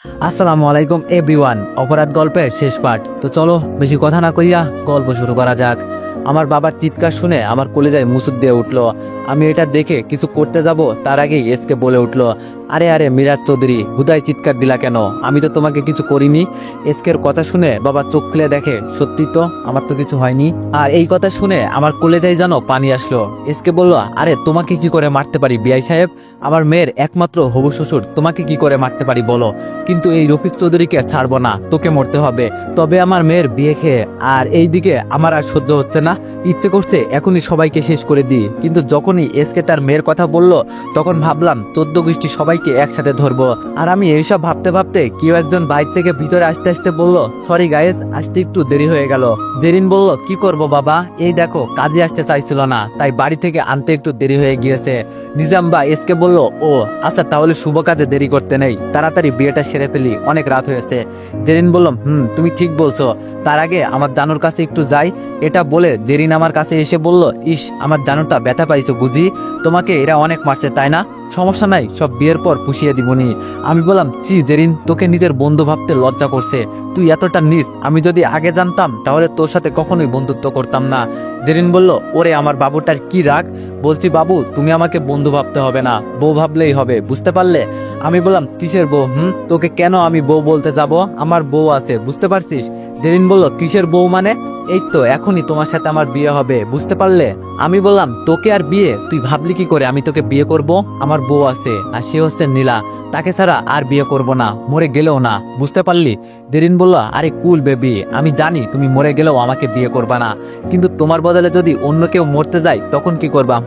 আসসালামু আলাইকুম এভরিওয়ান। অপরাধ গল্পের শেষ পার্ট। তো চলো বেশি কথা না কইয়া গল্প শুরু করা যাক। আমার বাবার চিৎকার শুনে আমার কলেজায় মুসুদ দিয়ে উঠলো। আমি এটা দেখে কিছু করতে যাব তার আগেই এসকে বলে উঠলো, আরে আরে মিরাজ চৌধুরী, হুদায় চিৎকার দিলা কেন? আমি তো তোমাকে কিছু করিনি। এসকের কথা শুনে বাবা চোখ খুলে দেখে সত্যি তো আমার তো কিছু হয়নি। আর এই কথা শুনে আমার কলেজায় যেন পানি আসলো। এসকে বলল, আরে তোমাকে কি করে মারতে পারি বিআই সাহেব? আমার মেয়ের একমাত্র হবু শ্বশুর, তোমাকে কি করে মারতে পারি বলো? কিন্তু এই রফিক চৌধুরীকে ছাড়বো না, তোকে মরতে হবে, তবে আমার মেয়ের বিয়ে খেয়ে। আর এইদিকে আমার আর সহ্য হচ্ছে না, ইচ্ছে করছে এখনই সবাইকে শেষ করে দিই। কিন্তু যখনই এসকে তার মেয়ের কথা বলল তখন ভাবলাম 14 গোষ্ঠী সবাইকে একসাথে ধরবো। আর আমি এইসব ভাবতে ভাবতে কেউ একজন বাইক থেকে ভিতরে আসতে আসতে বলল, সরি গাইস, আসতে একটু দেরি হয়ে গেল। জেরিন বলল, কি করব বাবা, এই দেখো কাজে আসতে চাইছিল না, তাই বাড়ি থেকে আনতে একটু দেরি হয়ে গিয়েছে। নিজাম বা এসকে বলল, ও আচ্ছা, তাহলে শুভ কাজে দেরি করতে নেই, তাড়াতাড়ি বিয়েটা সেরে ফেলি, অনেক রাত হয়েছে। জেরিন বলল, তুমি ঠিক বলছো, তার আগে আমার জানুর কাছে একটু যাই। এটা বলে জেরিন আমার কাছে এসে বলল, ইস আমার জানুটা ব্যথা পাইছো বুঝি, তোমাকে এরা অনেক মারছে তাই না? সমস্যা নাই, সব বিয়ের পর পুষিয়ে দিবনি। আমি বললাম, চি জেরিন, তোকে নিজের বন্ধু ভাবতে লজ্জা করছে, তুই এতটা নিস, আমি যদি আগে জানতাম তাহলে তোর সাথে কখনোই বন্ধুত্ব করতাম না। জেরিন বলল, ওরে আমার বাবুটার কি রাগ, বলছি বাবু তুমি আমাকে বন্ধু ভাবতে হবে না, বউ ভাবলেই হবে, বুঝতে পারলে? আমি বললাম, কিসের বউ? তোকে কেন আমি বউ বলতে যাব? আমার বউ আছে, বুঝতে পারছিস? জেরিন বলল, কিসের বউ মানে? এই তো এখনই তোমার সাথে আমার বিয়ে হবে, বুঝতে পারলে? আমি বললাম, তোকে আর বিয়ে? তুই ভাবলি কি করে আমি তোকে বিয়ে করব? আমার বউ আছে, আর সে হচ্ছে নীলা, তাকে ছাড়া আর বিয়ে করব না, মরে গেলেও না, বুঝতে পারলি? জেরিন বলল, আরে কুল বেবি, আমি জানি তুমি মরে গেলেও আমাকে বিয়ে করবা না, কিন্তু তোমার বদলে যদি অন্য কেউ মরতে যায় তখন কি করবা?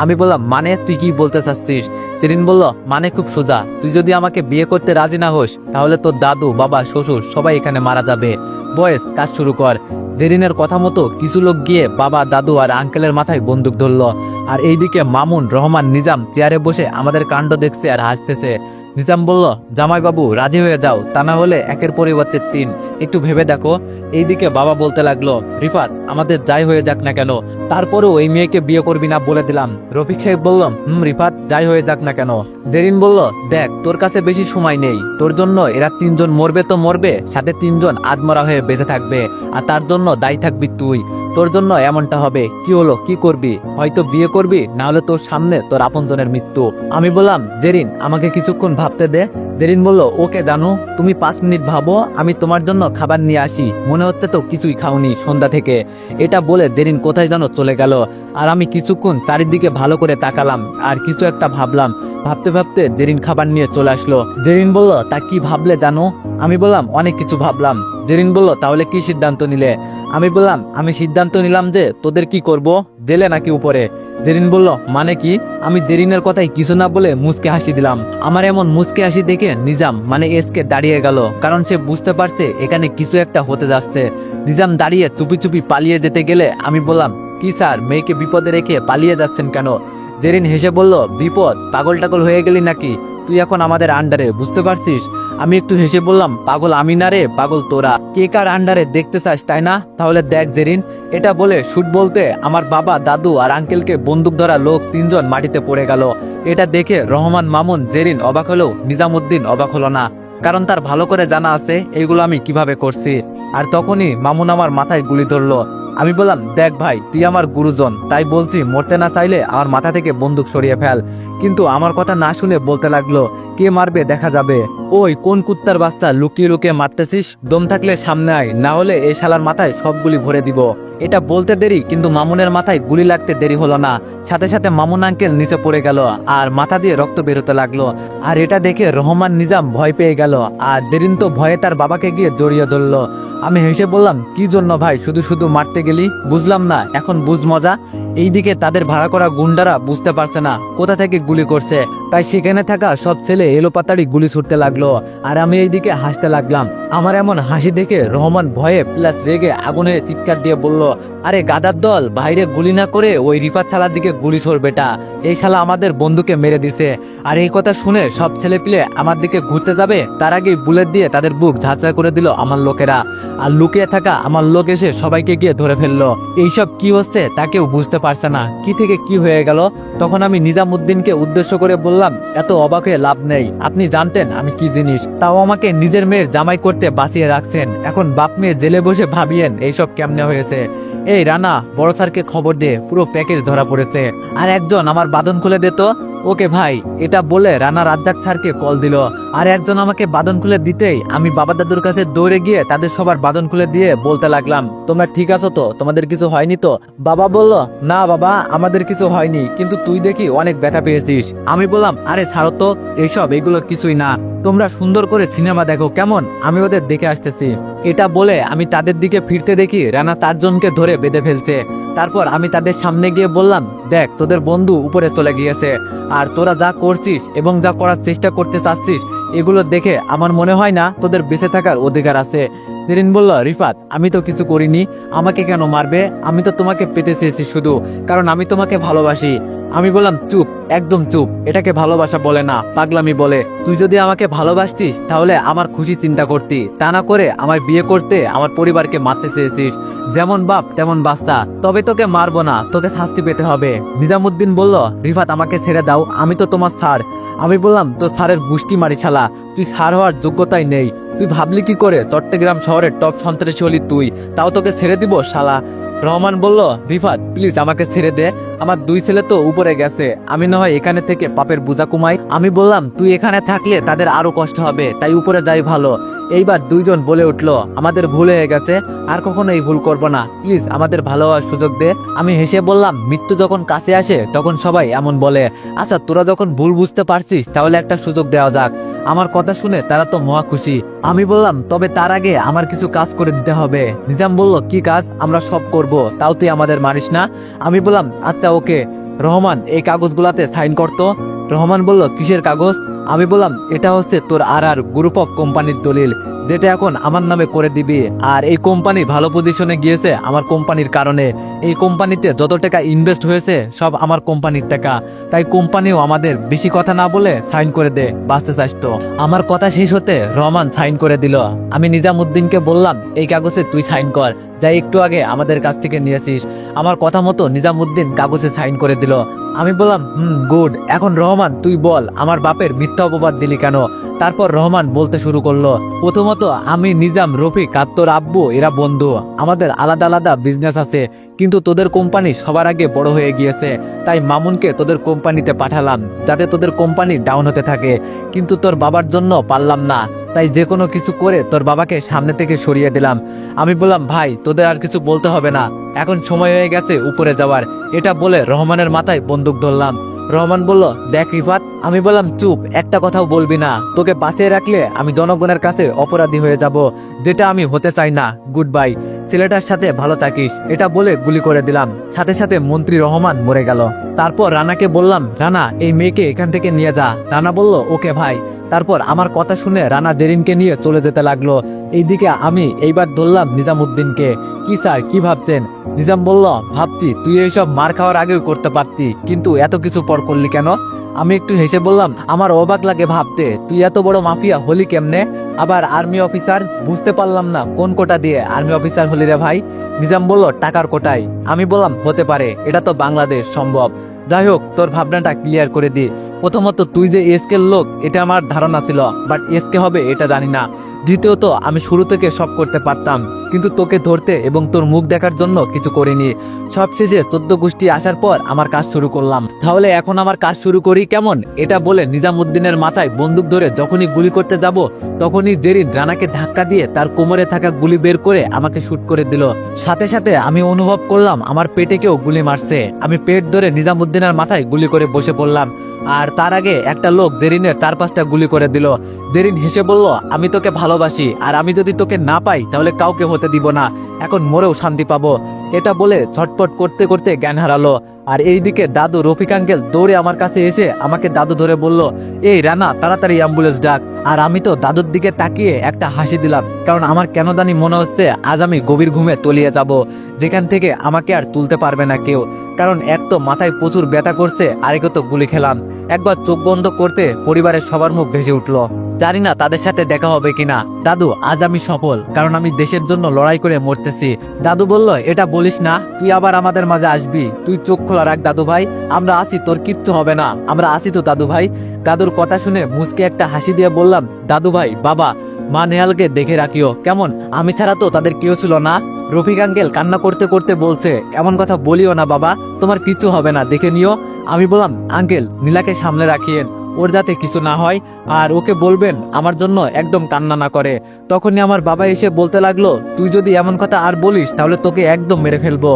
আমি বললাম, মানে তুই কি বলতে চাচ্ছিস? জেরিন বলল, মানে খুব সোজা, তুই যদি আমাকে বিয়ে করতে রাজি না হোস তাহলে তোর দাদু, বাবা, শ্বশুর সবাই এখানে মারা যাবে। বয়েস, কাজ শুরু কর। জেরিনের কথা মতো কিছু লোক গিয়ে বাবা, দাদু আর আঙ্কেলের মাথায় বন্দুক ধরলো। আর এইদিকে মামুন, রহমান, নিজাম চেয়ারে বসে আমাদের কাণ্ড দেখছে আর হাসতেছে। নিজাম বলল, জামাইবাবু রাজি হয়ে যাও, তা না হলে একের পরিবর্তে 3, একটু ভেবে দেখো। এইদিকে বাবা বলতে লাগলো, রিফাত, আমাদের যাই হয়ে যাক না কেন, তারপরেও এই মেয়েকে বিয়ে করবি না বলে দিলাম। রফিক সাহেব বলল, রিফাত, যাই হয়ে যাক না কেন। জেরিন বলল, দেখ তোর কাছে বেশি সময় নেই, তোর জন্য এরা 3 জন মরবে তো মরবে, সাথে 3 জন আদমরা হয়ে বেঁচে থাকবে, আর তার জন্য দায়ী থাকবি তুই। তোর জন্য এমনটা হবে, কি হলো, কি করবি? হয়তো বিয়ে করবি, না হলে তোর সামনে তোর আপনজনের মৃত্যু। আমি বললাম, জেরিন আমাকে কিছুক্ষণ ভাবতে দে। জেরিন বলল, ওকে জানু, তুমি 5 মিনিট ভাবো, আমি তোমার জন্য খাবার নিয়ে আসি, মনে হচ্ছে তো কিছুই খাওনি সন্ধ্যা থেকে। এটা বলে জেরিন কোথায় যেন চলে গেল। আর আমি কিছুক্ষণ চারিদিকে ভালো করে তাকালাম আর কিছু একটা ভাবলাম। ভাবতে ভাবতে জেরিন খাবার নিয়ে চলে আসলো। জেরিন বলল, তা কি ভাবলে জানো? আমি বললাম, অনেক কিছু ভাবলাম। জেরিন বলল, তাহলে কি সিদ্ধান্ত নিলে? আমি বললাম, আমি সিদ্ধান্ত নিলাম যে তোদের কি করব, জেলে নাকি উপরে। জেরিন বলল, মানে কি? আমি জেরিনের কথাই কিছু না বলে মুচকে হাসি দিলাম। আমার এমন মুচকে হাসি দেখে নিজাম মানে এসকে দাঁড়িয়ে গেল, কারণ সে বুঝতে পারছে এখানে কিছু একটা হতে যাচ্ছে। নিজাম দাঁড়িয়ে চুপি চুপি পালিয়ে যেতে গেলে আমি বললাম, কি স্যার, মেয়েকে বিপদে রেখে পালিয়ে যাচ্ছেন কেন? জেরিন হেসে বলল, বিপদ? পাগল টাগল হয়ে গেলি নাকি? তুই এখন আমাদের আন্ডারে, বুঝতে পারছিস? আমি একটু হেসে বললাম, পাগল আমি না রে, পাগল তোরা। কে কার আন্ডারে দেখতে চাস তাই না? তাহলে দেখ জেরিন। এটা বলে শুট বলতে আমার বাবা, দাদু আর আঙ্কেলকে বন্দুক ধরা লোক 3 জন মাটিতে পড়ে গেল। এটা দেখে রহমান, মামুন, জেরিন অবাক হলেও নিজামুদ্দিন অবাক হলো না, কারণ তার ভালো করে জানা আছে এইগুলো আমি কিভাবে করছি। আর তখনই মামুন আমার মাথায় গুলি ধরলো। আমি বললাম, দেখ ভাই, তুই আমার গুরুজন, তাই বলছি মরতে না চাইলে আমার মাথা থেকে বন্দুক সরিয়ে ফেল। কিন্তু আমার কথা না শুনে বলতে লাগলো, কে মারবে দেখা যাবে। ওই কোন কুত্তার বাচ্চা লুকিয়ে লুকিয়ে মারতেছিস? দম থাকলে সামনে আয়, না হলে এই শালার মাথায় সব গুলি ভরে দিব। এটা বলতে দেরি কিন্তু মামুনের মাথায় গুলি লাগতে দেরি হলো না। সাথে সাথে মামুন আঙ্কেল নিচে পড়ে গেল আর মাথা দিয়ে রক্ত বেরোতে লাগলো। আর এটা দেখে রহমান, নিজাম ভয় পেয়ে গেল, আর জেরিন তো ভয়ে তার বাবাকে গিয়ে জড়িয়ে ধরলো। আমি হেসে বললাম, কি জন্য ভাই শুধু শুধু মারতে গেলি? বুঝলাম না, এখন বুঝ মজা। এইদিকে তাদের ভাড়া করা গুন্ডারা বুঝতে পারছে না কোথা থেকে গুলি করছে, তাই সেখানে থাকা সব ছেলে এলোপাতাড়ি গুলি ছুটতে লাগলো। আর আমি এইদিকে হাসতে লাগলাম। আমার এমন হাসি দেখে রহমান ভয়ে প্লাস রেগে আগুন হয়ে চিৎকার দিয়ে বলল, আরে গাদার দল, বাইরে গুলি না করে ওই রিফাত শালার দিকে গুলি ছোড় বেটা, এই শালা আমাদের বন্ধুকে মেরে দিছে। আর এই কথা শুনে সব ছেলেপিলে আমার দিকে ঘুরতে যাবে তার আগেই বুলেট দিয়ে তাদের বুক ঝাঁঝরা করে দিল আমার লোকেরা। আর লুকিয়ে থাকা আমার লোক এসে সবাইকে গিয়ে ধরে ফেললো। এইসব কি হচ্ছে তা কেউ বুঝতে পারছে না, কি থেকে কি হয়ে গেল। তখন আমি নিজামুদ্দিনকে উদ্দেশ্য করে বললাম, এত অবাক হয়ে লাভ নেই, আপনি জানতেন আমি কি জিনিস, তাও আমাকে নিজের মেয়ের জামাই করতে বাঁচিয়ে রাখছেন। এখন বাপ মেয়ে জেলে বসে ভাবিয়েন এইসব কেমনে হয়েছে। এই রানা, বড় স্যারকে খবর দে, পুরো প্যাকেজ ধরা পড়েছে। আর একজন আমার বাঁধন খুলে দে তো। ওকে ভাই, এটা বলে রানা রাজ্জাক স্যারকে কল দিল। আর একজন আমাকে বাঁধন খুলে দিতেই আমি বাবা দাদুর কাছে দৌড়ে গিয়ে তাদের সবার বাঁধন খুলে দিয়ে বলতে লাগলাম, তোমরা ঠিক আছো তো, তোমাদের কিছু হয়নি তো? বাবা বলল, না বাবা, আমাদের কিছু হয়নি, কিন্তু তুই দেখি অনেক ব্যথা পেয়েছিস। আমি বললাম, আরে ছাড়ো তো এইসব, এগুলো কিছুই না, তোমরা সুন্দর করে সিনেমা দেখো কেমন, আমি ওদের দেখে আসতেছি। এটা বলে আমি তাদের দিকে ফিরতে দেখি রানা 4 জনকে ধরে বেঁধে ফেলছে। তারপর আমি তাদের সামনে গিয়ে বললাম, দেখ তোদের বন্ধু উপরে চলে গিয়েছে, আর তোরা যা করছিস এবং যা করার চেষ্টা করতে চাচ্ছিস এগুলো দেখে আমার মনে হয় না তোদের বেঁচে থাকার অধিকার আছে। জেরিন বলল, রিফাত, আমি তো কিছু করিনি, আমাকে কেন মারবে? আমি তো তোমাকে পেতে চেয়েছি শুধু, কারণ আমি তোমাকে ভালোবাসি। আমি বললাম, চুপ, একদম চুপ, এটাকে ভালোবাসা বলে না, পাগলামি বলে। তুই যদি আমাকে ভালোবাসতিস তাহলে আমার খুশি চিন্তা করতি, তা না করে আমায় বিয়ে করতে আমার পরিবারকে মারতে চেয়েছিস। যেমন বাপ তেমন বাস্তা, তবে তোকে মারবো না, তোকে শাস্তি পেতে হবে। নিজামুদ্দিন বলল, রিফাত আমাকে ছেড়ে দাও, আমি তো তোমার স্যার। আমি বললাম, তো স্যারের গুষ্টি মারি শালা, তুই স্যার হওয়ার যোগ্যতাই নেই। তুই ভাবলি কি করে চট্টগ্রাম শহরের টপ সন্ত্রাসী হলি তুই, তাও তোকে ছেড়ে দিব শালা। রহমান বলল, রিফাত প্লিজ আমাকে ছেড়ে দে, আমার 2 ছেলে তো উপরে গেছে, আমি না হয় এখানে থেকে পাপের বোঝা কমাই। আমি বললাম, তুই এখানে থাকলে তাদের আরো কষ্ট হবে, তাই উপরে যাই ভালো। এইবার 2 জন বলে উঠলো, আমাদের ভুল হয়ে গেছে, আর কখনো এই ভুল করবো না, প্লিজ আমাদের ভালো হওয়ার সুযোগ দে। আমি হেসে বললাম, মৃত্যু যখন কাছে আসে তখন সবাই এমন বলে, আচ্ছা তোরা যখন ভুল বুঝতে পারছিস তাহলে একটা সুযোগ দেওয়া যাক। আমার কথা শুনে তারা তো মহা খুশি। আমি বললাম, তবে তার আগে আমার কিছু কাজ করে দিতে হবে। নিজাম বলল, কি কাজ? আমরা সব করব, তাও তুই আমাদের মারিস না। আমি বললাম, আচ্ছা ওকে। রহমান, এই কাগজগুলাতে সাইন করতো। রহমান বলল, কিসের কাগজ? আমি বললাম, এটা হচ্ছে তোর আর গ্রুপ অফ কোম্পানির দলিল, যেটা এখন আমার নামে করে দিবি। আর এই কোম্পানি ভালো পজিশনে গিয়েছে আমার কোম্পানির কারণে, এই কোম্পানিতে যত টাকা ইনভেস্ট হয়েছে সব আমার কোম্পানির টাকা, তাই কোম্পানিও আমাদের বেশি কথা না বলে সাইন করে দে, বাঁচতে চাস তো। আমার কথা শেষ হতে রহমান সাইন করে দিল। আমি নিজামুদ্দিনকে বললাম, এই কাগজে তুই সাইন কর, যাই একটু আগে আমাদের কাছ থেকে নিয়েছিস। আমার কথা মতো নিজামুদ্দিন কাগজে সাইন করে দিল। আমি বললাম, গুড। এখন রহমান তুই বল, আমার বাপের মিথ্যা অপবাদ দিলি কেন? তারপর রহমান বলতে শুরু করলো, প্রথমত আমি, নিজাম, রফিক আর তোর আব্বু এরা বন্ধু, আমাদের আলাদা আলাদা বিজনেস আছে, কিন্তু তোদের কোম্পানি সবার আগে বড় হয়ে গিয়েছে, তাই মামুনকে তোদের কোম্পানিতে পাঠালাম যাতে তোদের কোম্পানি ডাউন হতে থাকে, কিন্তু তোর বাবার জন্য পারলাম না, তাই যে কোনো কিছু করে তোর বাবাকে সামনে থেকে সরিয়ে দিলাম। আমি বললাম, ভাই তোদের আর কিছু বলতে হবে না, এখন সময় হয়ে গেছে উপরে যাওয়ার। এটা বলে রহমানের মাথায় বন্দুক ধরলাম। রহমান বলল, দেখ রিফাত। আমি বললাম, চুপ, একটা কথাও বলবি না, তোকে বাঁচিয়ে রাখলে আমি জনগণের কাছে অপরাধী হয়ে যাব, যেটা আমি হতে চাই না। গুড বাই, ছেলেটার সাথে ভালো থাকিস। এটা বলে গুলি করে দিলাম, সাথে সাথে মন্ত্রী রহমান মরে গেল। তারপর রানাকে বললাম, রানা এই মেয়েকে এখান থেকে নিয়ে যা। রানা বলল, ওকে ভাই। তারপর আমার কথা শুনে রানা জেরিনকে নিয়ে চলে যেতে লাগলো। এইদিকে আমি এইবার ধরলাম নিজামুদ্দিনকে। কি স্যার, কি ভাবছেন? নিজাম বলল, ভাবছি তুই এইসব মার খাওয়ার আগেও করতে পারতি, কিন্তু এত কিছু পর করলি কেন? আমি একটু হেসে বললাম, আমার অবাক লাগে ভাবতে, তুই এত বড় মাফিয়া হলি কেমনে? আবার আর্মি অফিসার, বুঝতে পারলাম না কোন কোটা দিয়ে আর্মি অফিসার হলি রে ভাই? নিজাম বলল, টাকার কোটায়। আমি বললাম, হতে পারে, এটা তো বাংলাদেশ, সম্ভব। যাই হোক, তোর ভাবনাটা ক্লিয়ার করে দি। প্রথমত তুই যে এসকের লোক এটা আমার ধারণা ছিল, বাট এসকে হবে এটা জানি না। দ্বিতীয়ত আমি শুরু থেকে সব করতে পারতাম, কিন্তু তোকে ধরতে এবং তোর মুখ দেখার জন্য কিছু করিনি। সবশেষে 14 গোষ্ঠী আসার পর আমার কাজ শুরু করলাম। তাহলে এখন আমার কাজ শুরু করি কেমন? এটা বলে নিজামুদ্দিনের মাথায় বন্দুক ধরে যখনই গুলি করতে যাব তখনই জেরিন রানাকে ধাক্কা দিয়ে তার কোমরে থাকা গুলি বের করে আমাকে শুট করে দিল। সাথে সাথে আমি অনুভব করলাম আমার পেটে কেউ গুলি মারছে। আমি পেট ধরে নিজামুদ্দিনের মাথায় গুলি করে বসে পড়লাম। আর তার আগে একটা লোক জেরিনের 4-5টা গুলি করে দিল। জেরিন হেসে বলল, আমি তোকে ভালোবাসি, আর আমি যদি তোকে না পাই তাহলে কাউকে হতে দিব না, এখন মরেও শান্তি পাবো। এটা বলে ছটপট করতে করতে জ্ঞান হারালো। আর এইদিকে দাদু রফিক আঙ্কেল দৌড়ে আমার কাছে এসে আমাকে দাদু ধরে বলল, এই রানা, তাড়াতাড়ি অ্যাম্বুলেন্স ডাক। আর আমি তো দাদুর দিকে তাকিয়ে একটা হাসি দিলাম, কারণ আমার কেন জানি মনে হচ্ছে আজ আমি গভীর ঘুমে তলিয়ে যাব, যেখান থেকে আমাকে আর তুলতে পারবে না কেউ। কারণ এক তো মাথায় প্রচুর ব্যথা করছে, আরেকে তো গুলি খেলাম। একবার চোখ বন্ধ করতে পরিবারের সবার মুখ ভেসে উঠলো। জানি না তাদের সাথে দেখা হবে কিনা। দাদু, আজ আমি সফল, কারণ আমি দেশের জন্য লড়াই করে মরতেছি। দাদু বলল, এটা বলিস না, তুই আবার আমাদের মাঝে আসবি। তুই চোখ খোলা রাখ দাদু ভাই, আমরা আছি, তোর কিচ্ছু হবে না, আমরা আছি তো দাদু ভাই। দাদুর কথা শুনে মুচকে একটা হাসি দিয়ে বললাম, দাদু ভাই, বাবা, মা নেহালকে দেখে রাখিও কেমন, আমি ছাড়া তো তাদের কেউ ছিল না। রফিক আঙ্কেল কান্না করতে করতে বলছে, এমন কথা বলিও না বাবা, তোমার কিছু হবে না, দেখে নিও। আমি বললাম, আঙ্কেল, নীলাকে সামনে রাখিয়েন, ওর যাতে কিছু না হয়, আর ওকে বলবেন আমার জন্য একদম কান্না না করে। তখনই আমার বাবা এসে বলতে লাগলো, তুই যদি এমন কথা আর বলিস তাহলে তোকে একদম মেরে ফেলবো।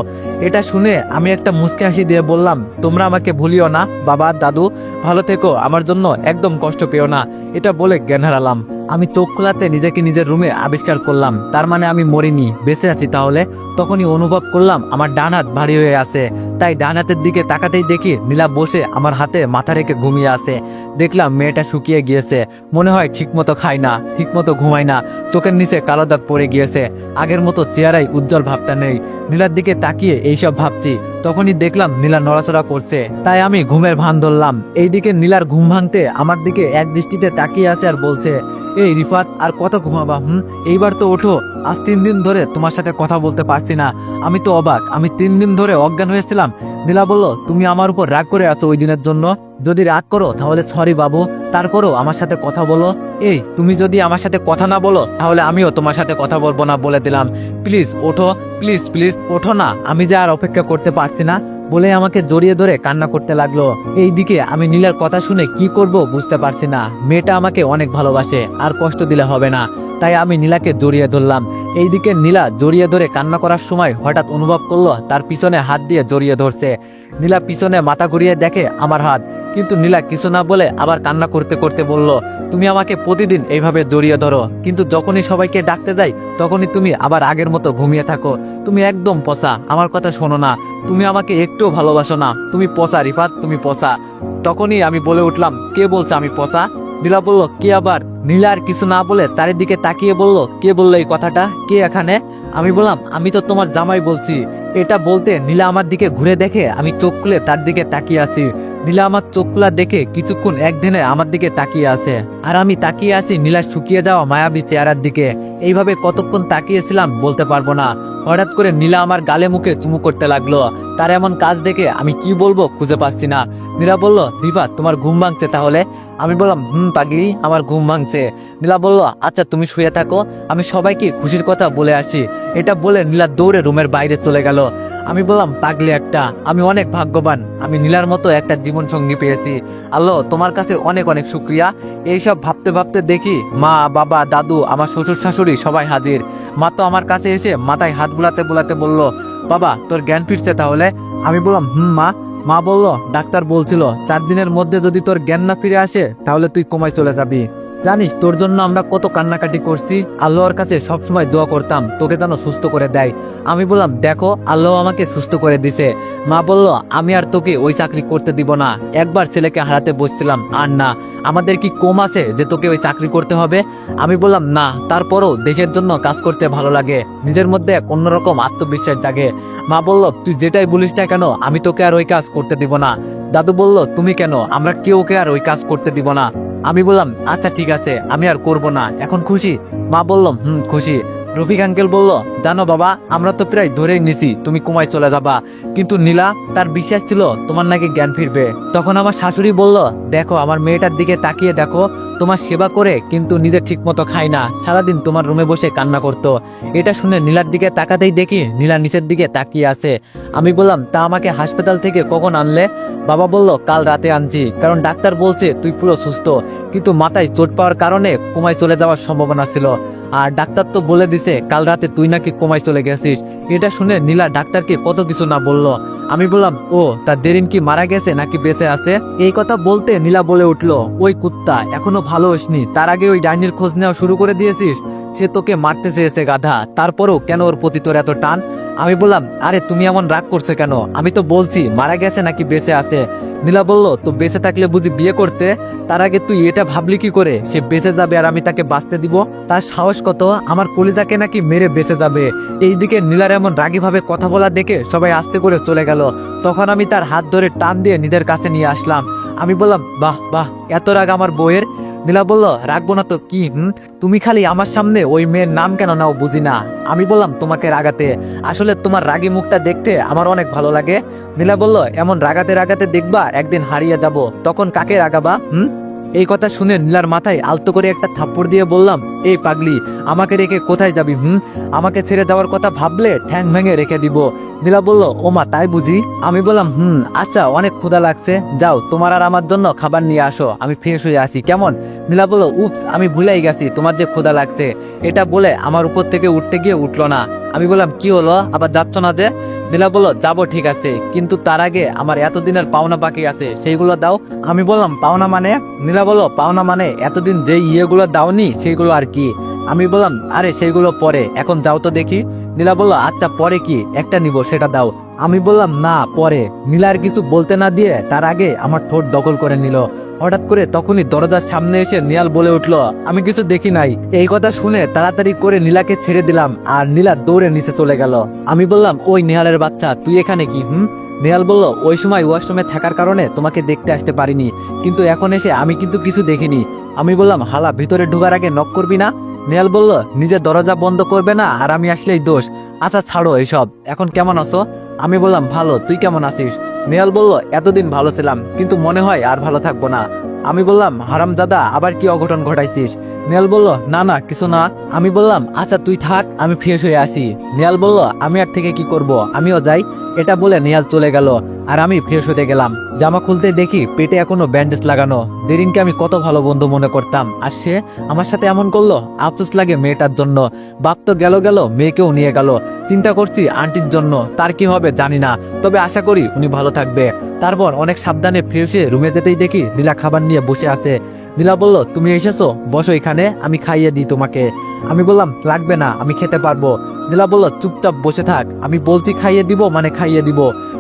এটা শুনে আমি একটা মুচকি হাসি দিয়ে বললাম, তোমরা আমাকে ভুলিও না বাবা, দাদু, ভালো থেকো, আমার জন্য একদম কষ্ট পেও না। এটা বলে জ্ঞান হারালাম। আমি চোখ খোলাতে নিজেকে নিজের রুমে আবিষ্কার করলাম, তার মানে আমি মরিনি, বেঁচে আছি তাহলে। তখনই অনুভব করলাম আমার ডান হাত ভারী হয়ে আছে, তাই ডান হাতের দিকে তাকাতেই দেখি নীলা বসে আমার হাতে মাথা রেখে ঘুমিয়ে আছে। দেখলাম মেয়েটা শুকিয়ে গিয়েছে, মনে হয় ঠিকমতো খায় না, ঠিকমতো ঘুমায় না, চোখের নিচে কালো দাগ পড়ে গিয়েছে, আগের মতো চেহারায় উজ্জ্বল ভাবটা নেই। নীলার দিকে তাকিয়ে এইসব ভাবছি, তখনই দেখলাম নীলা নড়াচড়া করছে, তাই আমি ঘুমের ভান ধরলাম। এইদিকে নীলার ঘুম ভাঙতে আমার দিকে এক দৃষ্টিতে তাকিয়ে আছে আর বলছে, এই রিফাত, আর কত ঘুমাবা? এইবার তো ওঠো, আজ 3 দিন ধরে তোমার সাথে কথা বলতে পারছি না। আমি তো অবাক, আমি 3 দিন ধরে অজ্ঞান হয়েছিলাম। নীলা বলল, তুমি আমার উপর রাগ করে আছো ওই দিনের জন্য? যদি রাগ করো তাহলে সরি বাবু, তারপরও আমার সাথে কথা বলো। এই, তুমি যদি আমার সাথে কথা না বলো তাহলে আমিও তোমার সাথে কথা বলবো না, বলে দিলাম। প্লিজ ওঠো, প্লিজ প্লিজ ওঠো না, আমি যে আর অপেক্ষা করতে পারছি না, বলে আমাকে জড়িয়ে ধরে কান্না করতে লাগলো। এইদিকে আমি নীলার কথা শুনে কি করব বুঝতে পারছি না। মেয়েটা আমাকে অনেক ভালোবাসে, আর কষ্ট দিলে হবে না, তাই আমি নীলাকে জড়িয়ে ধরলাম। এইদিকে নীলা জড়িয়ে ধরে কান্না করার সময় হঠাৎ অনুভব করলো তার পিছনে হাত দিয়ে জড়িয়ে ধরছে। নীলা পিছনে মাথা ঘুরিয়ে দেখে আমার হাত, কিন্তু নীলা কিছু না বলে আবার কান্না করতে করতে বলল, তুমি আমাকে প্রতিদিন এইভাবে জড়িয়ে ধরো, কিন্তু যখনই সবাইকে ডাকতে যাই তখনই তুমি আবার আগের মতো ঘুমিয়ে থাকো। তুমি একদম পচা, আমার কথা শোনো না, তুমি আমাকে একটুও ভালোবাসো না, তুমি পচা রিফাত, তুমি পচা। তখনই আমি বলে উঠলাম, কে বলছে আমি পচা? নীলা বলল, কে আবার? নীলা আর কিছু না বলে চারিদিকে তাকিয়ে বলল, কে বললো এই কথাটা, কে এখানে? আমি বললাম, আমি তো তোমার জামাই বলছি। এটা বলতে নীলা আমার দিকে ঘুরে দেখে আমি চোখ খুলে তার দিকে তাকিয়ে আছি। নীলা আমার চোখ খোলা দেখে কিছুক্ষণ একদিনে আমার দিকে তাকিয়ে আছে, আর আমি তাকিয়ে আছি নীলার শুকিয়ে যাওয়া মায়াবী চেহারার দিকে। এইভাবে কতক্ষণ তাকিয়েছিলাম বলতে পারবো না। হঠাৎ করে নীলা আমার গালে মুখে চুমু করতে লাগলো। তার এমন কাজ দেখে আমি কি বলবো খুঁজে পাচ্ছি না। নীলা বলল, রিফাত, তোমার ঘুম ভাঙছে তাহলে? আমি বললাম, পাগলি, আমার ঘুম ভাঙছে। নীলা বলল, আচ্ছা তুমি শুয়ে থাকো, আমি সবাইকে খুশির কথা বলে আসি। এটা বলে নীলা দৌড়ে রুমের বাইরে চলে গেল। আমি বললাম, পাগলি একটা, আমি অনেক ভাগ্যবান, আমি নীলার মতো একটা জীবন সঙ্গী পেয়েছি। আল্লাহ, তোমার কাছে অনেক অনেক শুক্রিয়া। এইসব ভাবতে ভাবতে দেখি মা, বাবা, দাদু, আমার শ্বশুর শাশুড়ি সবাই হাজির। মা তো আমার কাছে এসে মাথায় হাত বুলাতে বুলাতে বলল, বাবা, তোর জ্ঞান ফিরছে তাহলে? আমি বললাম, মা। মা বলল, ডাক্তার বলছিল 4 দিনের মধ্যে যদি তোর জ্ঞান না ফিরে আসে তাহলে তুই কোমায় চলে যাবি। জানিস তোর জন্য আমরা কত কান্নাকাটি করছি, আল্লাহর কাছে সবসময় দোয়া করতাম তোকে যেন সুস্থ করে দেয়। আমি বললাম, দেখো, আল্লাহ আমাকে সুস্থ করে দিছে। মা বলল, আমি আর তোকে ওই চাকরি করতে দিব না। একবার ছেলেকে হারাতে বসছিলাম, আর না, আমাদের কি কম আছে যে তোকে ওই চাকরি করতে হবে? আমি বললাম, না, তারপরও দেশের জন্য কাজ করতে ভালো লাগে, নিজের মধ্যে এক অন্যরকম আত্মবিশ্বাস জাগে। মা বলল, তুই যেটাই বলিস না কেন, আমি তোকে আর ওই কাজ করতে দিব না। দাদু বলল, তুমি কেন? আমরা কেউকে আর ওই কাজ করতে দিব না। আমি বললাম, আচ্ছা ঠিক আছে, আমি আর করব না, এখন খুশি? মা বলল, খুশি। রফিক আঙ্কেল বলল, জানো বাবা, আমরা তো প্রায় ধরেই নিছি তুমি কোমায় চলে যাবা, কিন্তু নীলা, তার বিশ্বাস ছিল তোমার নাকি জ্ঞান ফিরবে। তখন আমার শাশুড়ি বলল, দেখো, আমার মেয়েটার দিকে তাকিয়ে দেখো, তোমার সেবা করে কিন্তু নিজে ঠিক মতো খায় না, সারাদিন তোমার রুমে বসে কান্না করতো। এটা শুনে নীলার দিকে তাকাতেই দেখি নীলা নিচের দিকে তাকিয়ে আছে। আমি বললাম, তা আমাকে হাসপাতাল থেকে কখন আনলে? বাবা বলল, কাল রাতে আনছি, কারণ ডাক্তার বলছে তুই পুরো সুস্থ, কিন্তু মাথায় চোট পাওয়ার কারণে কোমায় চলে যাওয়ার সম্ভাবনা ছিল। আর ডাক্তার তো বলে দিছে কাল রাতে তুই নাকি কোমায় চলে গেছিস। এটা শুনে নীলা ডাক্তারকে কত কিছু না বললো। আমি বললাম, ও তার জেরিন কি মারা গেছে নাকি বেঁচে আছে? এই কথা বলতে নীলা বলে উঠলো, ওই কুত্তা এখনো ভালো হসনি, তার আগে ওই ডাইনির খোঁজ নেওয়া শুরু করে দিয়েছিস। সে তোকে মারতে চেয়েছে গাধা, তারপরও কেন ওর প্রতি তোর এত টান? আমি বললাম, আরে তুমি এমন রাগ করছো কেন? আমি তো বলছি মারা গেছে নাকি বেঁচে আছে। নীলা বলল, তো বেঁচে থাকলে বুঝি বিয়ে করতে? তার আগে তুই এটা ভাবলি কি করে সে বেঁচে যাবে আর আমি তাকে বাঁচতে দিব? তার সাহস কত আমার কলিজাকে নাকি মেরে বেঁচে যাবে? এইদিকে নীলার এমন রাগীভাবে কথা বলা দেখে সবাই আস্তে করে চলে গেল। তখন আমি তার হাত ধরে টান দিয়ে নিজের কাছে নিয়ে আসলাম। আমি বললাম, বাহ বাহ, এত রাগ আমার বউয়ের? নীলা বলল, রাখবো না তো কি? তুমি খালি আমার সামনে ওই মেয়ের নাম কেন নাও বুঝি না। আমি বললাম, তোমাকে রাগাতে? আসলে তোমার রাগী মুখটা দেখতে আমার অনেক ভালো লাগে। নীলা বলল, এমন রাগাতে রাগাতে দেখবা একদিন হারিয়ে যাব, তখন কাকে রাগাবা? এই কথা শুনে নীলার মাথায় আলতো করে একটা থাপ্পড় দিয়ে বললাম, এই পাগলি, আমাকে রেখে কোথায় যাবি? আমাকে ছেড়ে যাওয়ার কথা ভাবলে ঠ্যাং ভেঙে রেখে দিব। নীলা বলল, ওমা তাই বুঝি? আমি বললাম, আচ্ছা, অনেক ক্ষুধা লাগছে, যাও তোমার আর আমার জন্য খাবার নিয়ে আসো, আমি ফ্রেশ হয়ে আসি, কেমন? নীলা বলল, উপস, আমি ভুলেই গেছি তোমার যে ক্ষুধা লাগছে। এটা বলে আমার উপর থেকে উঠতে গিয়ে উঠলো না। আমি বললাম, কি হলো, আবার যাচ্ছ না যে? নীলা বলল, যাবো ঠিক আছে, কিন্তু তার আগে আমার এতদিনের পাওনা বাকি আছে, সেইগুলো দাও। আমি বললাম, পাওনা মানে? নীলা বলল, পাওনা মানে এতদিন যে ইয়েগুলো দাওনি সেইগুলো আর কি। আমি বললাম, আরে সেইগুলো পরে, এখন যাও তো দেখি। নীলা বলল, আচ্ছা পরে কি, একটা নিব সেটা দাও। আমি বললাম, না পরে। নীলা আর কিছু বলতে না দিয়ে তার আগে আমার ঠোঁট দখল করে নিল। হঠাৎ করে তখনই দরজার সামনে এসে নিয়াল বলে উঠল, আমি কিছু দেখি নাই। এই কথা শুনে তাড়াতাড়ি করে নীলাকে ছেড়ে দিলাম আর নীলা দৌড়ে নিচে চলে গেল। আমি বললাম, ওই নেহালের বাচ্চা, তুই এখানে কি? নেহাল বলল, ওই সময় ওয়াশরুমে থাকার কারণে তোমাকে দেখতে আসতে পারিনি, কিন্তু এখন এসে আমি কিন্তু কিছু দেখিনি। আমি বললাম, হালা, ভিতরে ঢোকার আগে নক করবি না? নেহাল বলল, নিজের দরজা বন্ধ করবে না আর আমি আসলেই দোষ। আচ্ছা ছাড়ো এসব, এখন কেমন আছো? আমি বললাম, ভালো, তুই কেমন আছিস? নেহাল বলল, এতদিন ভালো ছিলাম, কিন্তু মনে হয় আর ভালো থাকবো না। আমি বললাম, হারামজাদা, আবার কি অঘটন ঘটাইছিস? নেহাল বলল, না না কিছু না। আমি বললাম, আচ্ছা তুই থাক, আমি ফ্রেশ হয়ে আসি। নেহাল বলল, আমি আর থেকে কি করব, আমিও যাই। এটা বলে নেহাল চলে গেল আর আমি ফ্রেশ হতে গেলাম। জামা খুলতে দেখি পেটে এখনো ব্যান্ডেজ লাগানো। দেরিনকে আমি কত ভালো বন্ধু মনে করতাম, আর সে আমার সাথে এমন করলো। আফসোস লাগে মেয়েটার জন্য। বাপ তো গেল গেল, মেয়েকেও নিয়ে গেল। চিন্তা করছি আন্টির জন্য, তার কি হবে জানি না, তবে আশা করি উনি ভালো থাকবে। তারপর অনেক সাবধানে ফ্রেশ হয়ে রুমে যেতেই দেখি নীলা খাবার নিয়ে বসে আছে। নীলা বলল, তুমি এসেছো, বসো এখানে, আমি খাইয়ে দিই তোমাকে। আমি বললাম, লাগবে না, আমি খেতে পারবো। নীলা বলল, চুপচাপ বসে থাক, আমি বলছি খাইয়ে দিব মানে খাইয়ে দিব।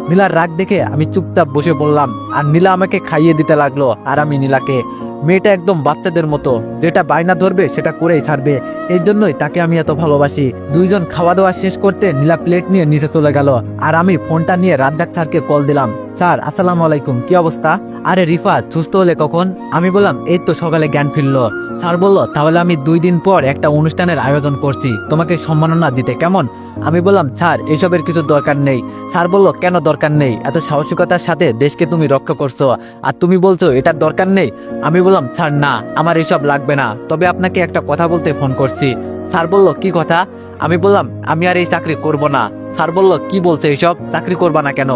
নীলার রাগ দেখে আমি চুপচাপ বসে বললাম, আর নীলা আমাকে খাইয়ে দিতে লাগলো আর আমি নীলাকে। মেয়েটা একদম বাচ্চাদের মতো, যেটা বায়না ধরবে সেটা করেই ছাড়বে, এই জন্যই তাকে আমি এত ভালোবাসি। দুইজন খাওয়া দাওয়া শেষ করতে নীলা প্লেট নিয়ে নিচে চলে গেল আর আমি ফোনটা নিয়ে রাজ্জাক স্যারকে কল দিলাম। স্যার, আসসালামু আলাইকুম, কি অবস্থা? আরে রিফাত, সুস্থ হলে কখন? আমি বললাম, এই তো সকালে জ্ঞান ফিরলো। স্যার বলল, তাহলে আমি 2 দিন পর একটা অনুষ্ঠানের আয়োজন করছি, তোমাকে সম্মাননা দিতে, কেমন? আমি বললাম, স্যার এসবের কিছু দরকার নেই। স্যার বলল, কেন দরকার নেই? এত সাহসিকতার সাথে দেশকে তুমি রক্ষা করছো, আর তুমি বলছো এটার দরকার নেই? আমি বললাম, স্যার না, আমার এসব লাগবে না, তবে আপনাকে একটা কথা বলতে ফোন করছি। স্যার বলল, কি কথা? আমি বললাম, আমি আর এই চাকরি করব না। স্যার বলল, কি বলছে এসব, চাকরি করবা না কেন?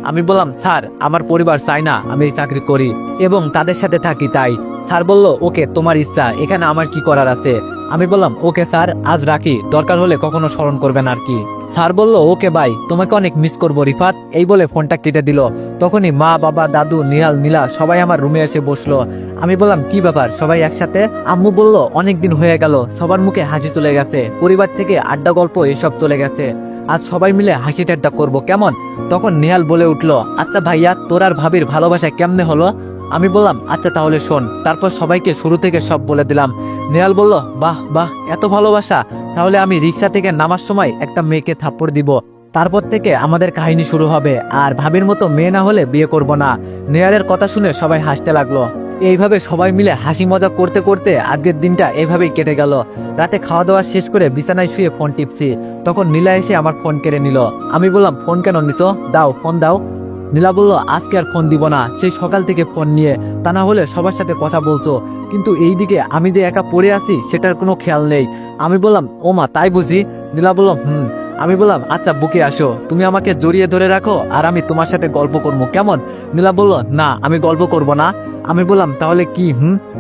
আমি বললাম, স্যার আমার পরিবার চায় না আমি এই চাকরি করি এবং তাদের সাথে থাকি, তাই। স্যার বলল, ওকে, তোমার ইচ্ছা, এখানে আমার কি করার আছে? আমি বললাম, ওকে স্যার, আজ রাখি, দরকার হলে কখনো স্মরণ করবেন আর কি। স্যার বলল, ওকে বাই, তোমাকে অনেক মিস করবো রিফাত, এই বলে ফোনটা কেটে দিল। তখনই মা, বাবা, দাদু, নিহাল, নীলা সবাই আমার রুমে এসে বসলো। আমি বললাম, কি ব্যাপার সবাই একসাথে? আম্মু বলল, অনেক দিন হয়ে গেল, সবার মুখে হাসি চলে গেছে, পরিবার থেকে আড্ডা গল্প এসব চলে গেছে, আজ সবাই মিলে হাসি ঠাট্টা করবো, কেমন? তখন নেহাল বলে উঠলো, আচ্ছা ভাইয়া, তোর আর ভাবির ভালোবাসা কেমনে হলো? আমি বললাম, আচ্ছা তাহলে শোন। তারপর সবাইকে শুরু থেকে সব বলে দিলাম। নেহাল বলল, বাহ বাহ, এত ভালোবাসা, তাহলে আমি রিক্সা থেকে নামার সময় একটা মেয়েকে থাপ্পড় দিব, তারপর থেকে আমাদের কাহিনী শুরু হবে, আর ভাবির মতো মেয়ে না হলে বিয়ে করব না। নেহালের কথা শুনে সবাই হাসতে লাগলো। এইভাবে সবাই মিলে হাসি মজা করতে করতে আজকের দিনটা এইভাবেই কেটে গেল। রাতে খাওয়া দাওয়া শেষ করে বিছানায় শুয়ে ফোন টিপছি, তখন নীলা এসে আমার ফোন কেড়ে নিল। আমি বললাম, ফোন কেন নিছো, দাও ফোন দাও। নীলা বলল, আজকে আর ফোন দিব না, সেই সকাল থেকে ফোন নিয়ে, তা না হলে সবার সাথে কথা বলছো, কিন্তু এইদিকে আমি যে একা পড়ে আছি সেটার কোনো খেয়াল নেই। আমি বললাম, ও মা তাই বুঝি? নীলা বলল, আমি বললাম, আচ্ছা বুকে আসো, তুমি আমাকে জড়িয়ে ধরে রাখো আর আমি তোমার সাথে গল্প করবো, কেমন? নীলা বলল, না আমি গল্প করব না। আমি বললাম তাহলে কি?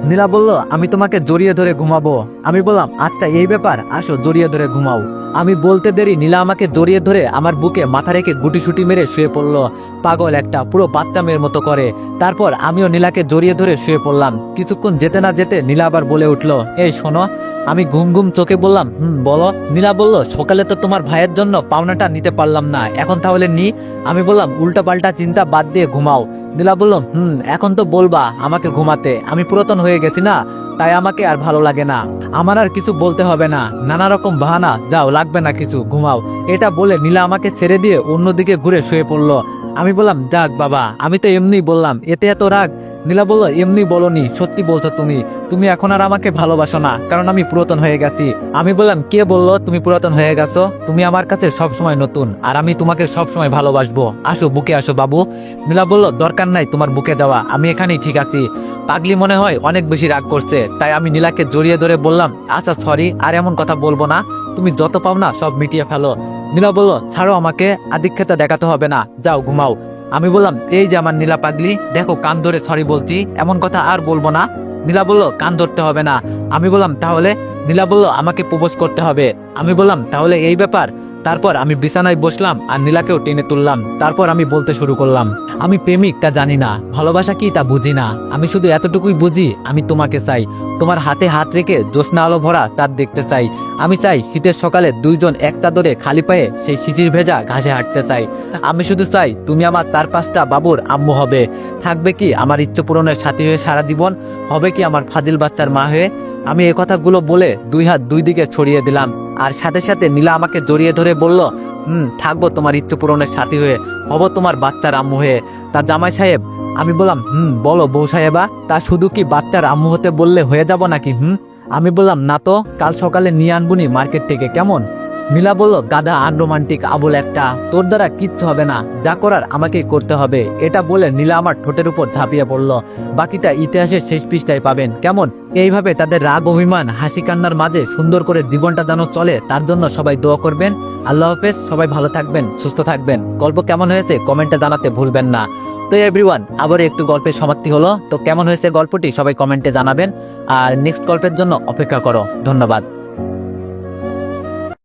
নীলা বলল আমি তোমাকে জড়িয়ে ধরে ঘুমাবো। আমি বললাম আচ্ছা এই ব্যাপার, আসো জড়িয়ে ধরে ঘুমাও। আমি বলতে দেরি নীলা আমাকে জড়িয়ে ধরে আমার বুকে মাথা রেখে গুটিসুটি মেরে শুয়ে পড়লো। পাগল একটা, পুরো বাচ্চা মেয়ের মতো করে। তারপর আমিও নীলাকে জড়িয়ে ধরে শুয়ে পড়লাম। কিছুক্ষণ যেতে না যেতে নীলা আবার বলে উঠলো, এই শোনো। আমি ঘুম ঘুম চোখে বললাম বলো। নীলা বলল সকালে তো তোমার ভাইয়ের জন্য পাওনাটা নিতে পারলাম না, এখন তাহলে নি। আমি বললাম উল্টা পাল্টা চিন্তা বাদ দিয়ে ঘুমাও। নীলা বলল এখন তো বলবা আমাকে ঘুমাতে, আমি পুরাতন হয়ে গেছি না, তাই আমাকে আর ভালো লাগে না। আমার আর কিছু বলতে হবে না, নানা রকম বাহানা, যাও লাগবে না কিছু, ঘুমাও। এটা বলে নীলা আমাকে ছেড়ে দিয়ে অন্যদিকে ঘুরে শুয়ে পড়লো। আমি বললাম যাক বাবা, আমি তো এমনি বললাম, এতে এত রাগ? নীলা বলল এমনি বলনি, সত্যি বলছো তুমি। তুমি এখন আর আমাকে ভালোবাসো না, কারণ আমি পুরাতন হয়ে গেছি। আমি বললাম কে বললো তুমি পুরাতন হয়ে গেছো? তুমি আমার কাছে সবসময় নতুন, আর আমি তোমাকে সবসময় ভালোবাসবো। আসো বুকে আসো বাবু। নীলা বলল দরকার নাই তোমার বুকে যাওয়া, আমি এখানেই ঠিক আছি। পাগলি মনে হয় অনেক বেশি রাগ করছে, তাই আমি নীলাকে জড়িয়ে ধরে বললাম আচ্ছা সরি, আর এমন কথা বলবো না, তুমি যত পাও না সব মিটিয়ে ফেলো। নীলা বলল ছাড়ো আমাকে, আদিক্ষেতা দেখাতে হবে না, যাও ঘুমাও। আমি বললাম এই যে আমার নীলা পাগলি, দেখো কান ধরে সরি বলছি, এমন কথা আর বলবো না। নীলা বলল কান ধরতে হবে না। আমি বললাম তাহলে? নীলা বলল আমাকে প্রপোজ করতে হবে। আমি বললাম তাহলে এই ব্যাপার। তারপর আমি বিছানায় বসলাম আর নীলাকেও টেনে তুললাম। তারপর আমি বলতে শুরু করলাম, আমি প্রেমিক তা জানি না, ভালোবাসা কি তা বুঝি না, আমি শুধু এতটুকুই বুঝি আমি তোমাকে চাই। তোমার হাতে হাত রেখে জ্যোৎস্না আলো ভরা চাঁদ দেখতে চাই। আমি চাই শীতের সকালে দুইজন এক চাদরে খালি পায়ে সেই শিশির ভেজা ঘাসে হাঁটতে চাই। আমি শুধু চাই তুমি আমার 4-5টা বাবুর আম্মু হবে। থাকবে কি আমার ইচ্ছে পূরণের সাথী হয়ে সারা জীবন? হবে কি আমার ফাজিল বাচ্চার মা হয়ে? আমি এই কথাগুলো বলে দুই হাত দুই দিকে ছড়িয়ে দিলাম। আর সাথে সাথে নীলা আমাকে জড়িয়ে ধরে বলল থাকবো তোমার ইচ্ছে পূরণের সাথী হয়ে, হব তোমার বাচ্চার আম্মু হয়ে। তা জামাই সাহেব? আমি বললাম বলো বউ সাহেবা, তা শুধু কি বাচ্চার আম্মু হতে বললে হয়ে যাব নাকি? আমি বললাম না তো, কাল সকালে নিয়ে আনবুনি মার্কেট থেকে, কেমন? নীলা বলল গাধা, আনরোমান্টিক আবল একটা, তোর দ্বারা কিচ্ছু হবে না, যা করার আমাকেই করতে হবে। এটা বলে নীলা আমার ঠোঁটের উপর ঝাঁপিয়ে পড়ল। বাকিটা ইতিহাসের শেষ পৃষ্ঠায় পাবেন। কেমন? এইভাবে তাদের রাগ অভিমান হাসি কান্নার মাঝে সুন্দর করে জীবনটা যেন চলে, তার জন্য সবাই দোয়া করবেন। আল্লাহ হাফেজ, সবাই ভালো থাকবেন, সুস্থ থাকবেন। গল্প কেমন হয়েছে কমেন্টে জানাতে ভুলবেন না। তো এভরিওয়ান, আবার একটু গল্পের সমাপ্তি হলো। তো কেমন হয়েছে গল্পটি সবাই কমেন্টে জানাবেন, আর নেক্সট গল্পের জন্য অপেক্ষা করো। ধন্যবাদ।